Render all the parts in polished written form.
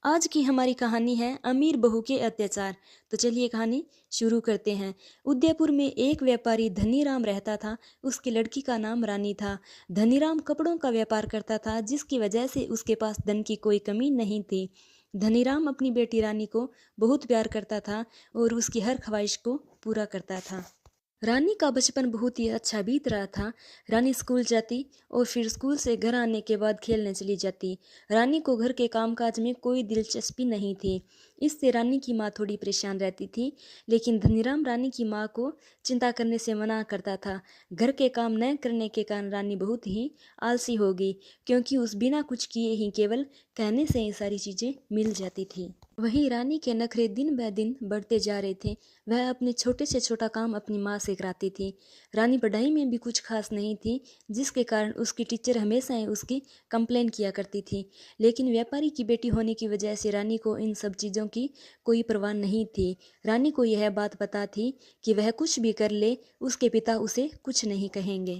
आज की हमारी कहानी है अमीर बहू के अत्याचार। तो चलिए कहानी शुरू करते हैं। उदयपुर में एक व्यापारी धनीराम रहता था। उसकी लड़की का नाम रानी था। धनीराम कपड़ों का व्यापार करता था, जिसकी वजह से उसके पास धन की कोई कमी नहीं थी। धनीराम अपनी बेटी रानी को बहुत प्यार करता था और उसकी हर ख्वाहिश को पूरा करता था। रानी का बचपन बहुत ही अच्छा बीत रहा था। रानी स्कूल जाती और फिर स्कूल से घर आने के बाद खेलने चली जाती। रानी को घर के कामकाज में कोई दिलचस्पी नहीं थी। इससे रानी की माँ थोड़ी परेशान रहती थी, लेकिन धनीराम रानी की माँ को चिंता करने से मना करता था। घर के काम न करने के कारण रानी बहुत ही आलसी हो गई, क्योंकि उस बिना कुछ किए ही केवल कहने से ही सारी चीज़ें मिल जाती थी। वहीं रानी के नखरे दिन ब दिन बढ़ते जा रहे थे। वह अपने छोटे से छोटा काम अपनी माँ से कराती थी। रानी पढ़ाई में भी कुछ खास नहीं थी, जिसके कारण उसकी टीचर हमेशा ही उसकी कंप्लेन किया करती थी। लेकिन व्यापारी की बेटी होने की वजह से रानी को इन सब चीज़ों की कोई परवाह नहीं थी। रानी को यह बात पता थी कि वह कुछ भी कर ले, उसके पिता उसे कुछ नहीं कहेंगे।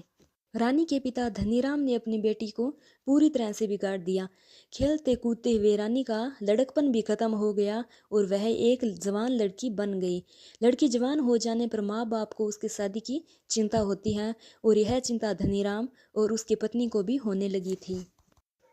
रानी के पिता धनीराम ने अपनी बेटी को पूरी तरह से बिगाड़ दिया। खेलते कूदते हुए रानी का लड़कपन भी खत्म हो गया और वह एक जवान लड़की बन गई। लड़की जवान हो जाने पर माँ बाप को उसकी शादी की चिंता होती है, और यह चिंता धनीराम और उसकी पत्नी को भी होने लगी थी।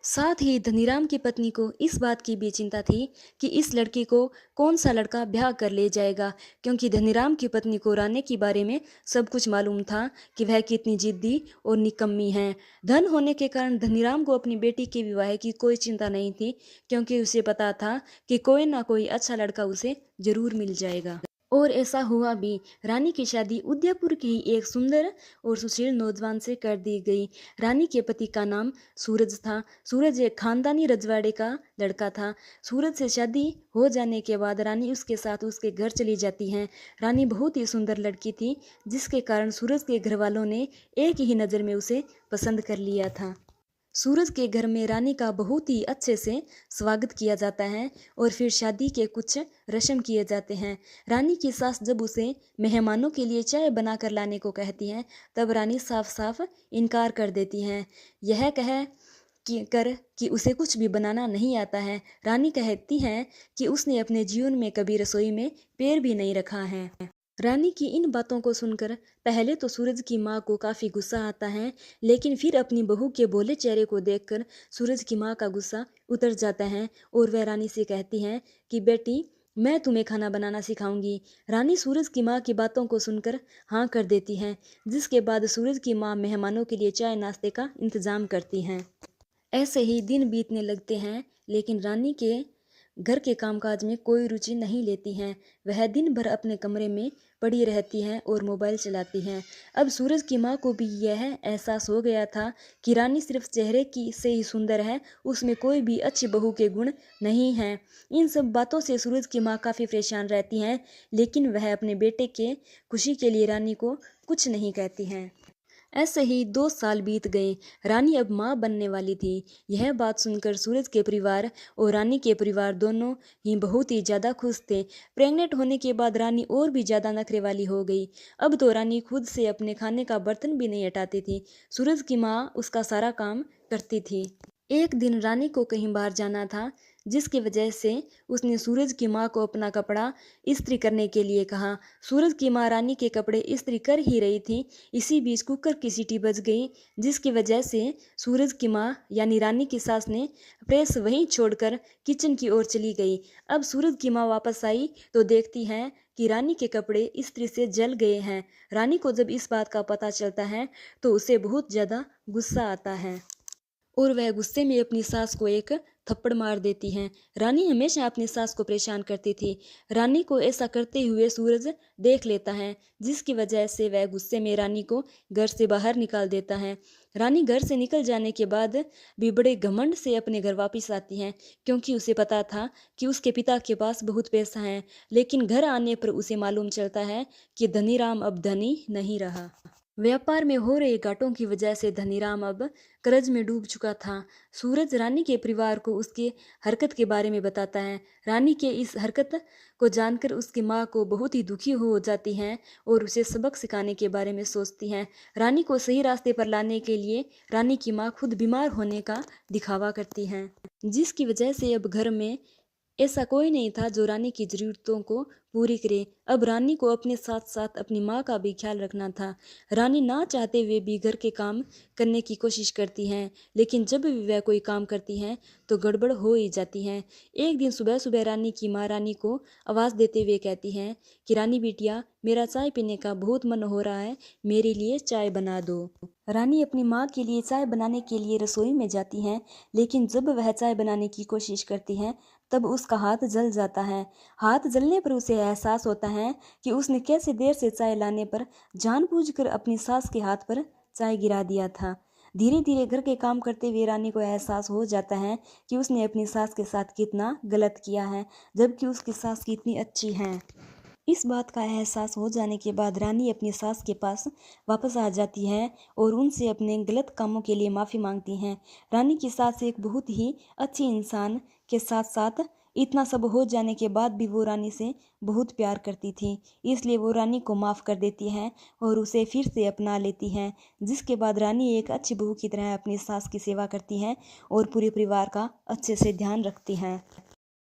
साथ ही धनीराम की पत्नी को इस बात की भी चिंता थी कि इस लड़की को कौन सा लड़का ब्याह कर ले जाएगा, क्योंकि धनीराम की पत्नी को रानी के बारे में सब कुछ मालूम था कि वह कितनी जिद्दी और निकम्मी है। धन होने के कारण धनीराम को अपनी बेटी के विवाह की कोई चिंता नहीं थी, क्योंकि उसे पता था कि कोई ना कोई अच्छा लड़का उसे जरूर मिल जाएगा। और ऐसा हुआ भी। रानी की शादी उदयपुर के ही एक सुंदर और सुशील नौजवान से कर दी गई। रानी के पति का नाम सूरज था। सूरज एक खानदानी रजवाड़े का लड़का था। सूरज से शादी हो जाने के बाद रानी उसके साथ उसके घर चली जाती हैं। रानी बहुत ही सुंदर लड़की थी, जिसके कारण सूरज के घर वालों ने एक ही नज़र में उसे पसंद कर लिया था। सूरज के घर में रानी का बहुत ही अच्छे से स्वागत किया जाता है और फिर शादी के कुछ रस्म किए जाते हैं। रानी की सास जब उसे मेहमानों के लिए चाय बनाकर लाने को कहती है, तब रानी साफ साफ इनकार कर देती हैं। यह कह कि उसे कुछ भी बनाना नहीं आता है। रानी कहती है कि उसने अपने जीवन में कभी रसोई में पैर भी नहीं रखा है। रानी की इन बातों को सुनकर पहले तो सूरज की माँ को काफ़ी गुस्सा आता है, लेकिन फिर अपनी बहू के भोले चेहरे को देखकर सूरज की माँ का गुस्सा उतर जाता है और वह रानी से कहती है कि बेटी, मैं तुम्हें खाना बनाना सिखाऊंगी। रानी सूरज की माँ की बातों को सुनकर हाँ कर देती है, जिसके बाद सूरज की माँ मेहमानों के लिए चाय नाश्ते का इंतजाम करती हैं। ऐसे ही दिन बीतने लगते हैं, लेकिन रानी के घर के कामकाज में कोई रुचि नहीं लेती हैं। वह दिन भर अपने कमरे में पड़ी रहती हैं और मोबाइल चलाती हैं। अब सूरज की माँ को भी यह एहसास हो गया था कि रानी सिर्फ चेहरे की से ही सुंदर है, उसमें कोई भी अच्छी बहू के गुण नहीं हैं। इन सब बातों से सूरज की माँ काफ़ी परेशान रहती हैं, लेकिन वह अपने बेटे के खुशी के लिए रानी को कुछ नहीं कहती हैं। ऐसे ही 2 साल बीत गए। रानी अब माँ बनने वाली थी। यह बात सुनकर सूरज के परिवार और रानी के परिवार दोनों ही बहुत ही ज़्यादा खुश थे। प्रेग्नेंट होने के बाद रानी और भी ज़्यादा नखरे वाली हो गई। अब तो रानी खुद से अपने खाने का बर्तन भी नहीं हटाती थी। सूरज की माँ उसका सारा काम करती थी। एक दिन रानी को कहीं बाहर जाना था, जिसकी वजह से उसने सूरज की माँ को अपना कपड़ा इस्त्री करने के लिए कहा। सूरज की माँ रानी के कपड़े इस्त्री कर ही रही थी। इसी बीच कुकर की सीटी बज गई, जिसकी वजह से सूरज की माँ यानी रानी की सास ने प्रेस वहीं छोड़कर किचन की ओर चली गई। अब सूरज की माँ वापस आई तो देखती है कि रानी के कपड़े इस्त्री से जल गए हैं। रानी को जब इस बात का पता चलता है तो उसे बहुत ज़्यादा गुस्सा आता है और वह गुस्से में अपनी सास को एक थप्पड़ मार देती हैं। रानी हमेशा अपनी सास को परेशान करती थी। रानी को ऐसा करते हुए सूरज देख लेता है, जिसकी वजह से वह गुस्से में रानी को घर से बाहर निकाल देता है। रानी घर से निकल जाने के बाद भी बड़े घमंड से अपने घर वापस आती हैं, क्योंकि उसे पता था कि उसके पिता के पास बहुत पैसा है। लेकिन घर आने पर उसे मालूम चलता है कि धनीराम अब धनी नहीं रहा। व्यापार में हो रहे घाटों की वजह से धनीराम अब कर्ज में डूब चुका था। सूरज रानी के परिवार को उसकी हरकत के बारे में बताता है। रानी के इस हरकत को जानकर उसकी माँ को बहुत ही दुखी हो जाती हैं और उसे सबक सिखाने के बारे में सोचती हैं। रानी को सही रास्ते पर लाने के लिए रानी की माँ खुद बीमार होने का दिखावा करती हैं, जिसकी वजह से अब घर में ऐसा कोई नहीं था जो रानी की ज़रूरतों को पूरी करे। अब रानी को अपने साथ साथ अपनी माँ का भी ख्याल रखना था। रानी ना चाहते हुए भी घर के काम करने की कोशिश करती हैं, लेकिन जब भी वह कोई काम करती हैं तो गड़बड़ हो ही जाती हैं। एक दिन सुबह सुबह रानी की माँ रानी को आवाज़ देते हुए कहती हैं कि रानी बिटिया, मेरा चाय पीने का बहुत मन हो रहा है, मेरे लिए चाय बना दो। रानी अपनी माँ के लिए चाय बनाने के लिए रसोई में जाती हैं, लेकिन जब वह चाय बनाने की कोशिश करती हैं तब उसका हाथ जल जाता है। हाथ जलने पर उसे एहसास होता है कि उसने कैसे देर से चाय लाने पर जानबूझकर अपनी सास के हाथ पर चाय गिरा दिया था। धीरे धीरे घर के काम करते हुए रानी को एहसास हो जाता है कि उसने अपनी सास के साथ कितना गलत किया है, जबकि उसकी सास कितनी अच्छी है। इस बात का एहसास हो जाने के बाद रानी अपनी सास के पास वापस आ जाती है और उनसे अपने गलत कामों के लिए माफ़ी मांगती हैं। रानी की सास एक बहुत ही अच्छी इंसान के साथ साथ इतना सब हो जाने के बाद भी वो रानी से बहुत प्यार करती थी, इसलिए वो रानी को माफ़ कर देती हैं और उसे फिर से अपना लेती हैं। जिसके बाद रानी एक अच्छी बहू की तरह अपनी सास की सेवा करती हैं और पूरे परिवार का अच्छे से ध्यान रखती हैं।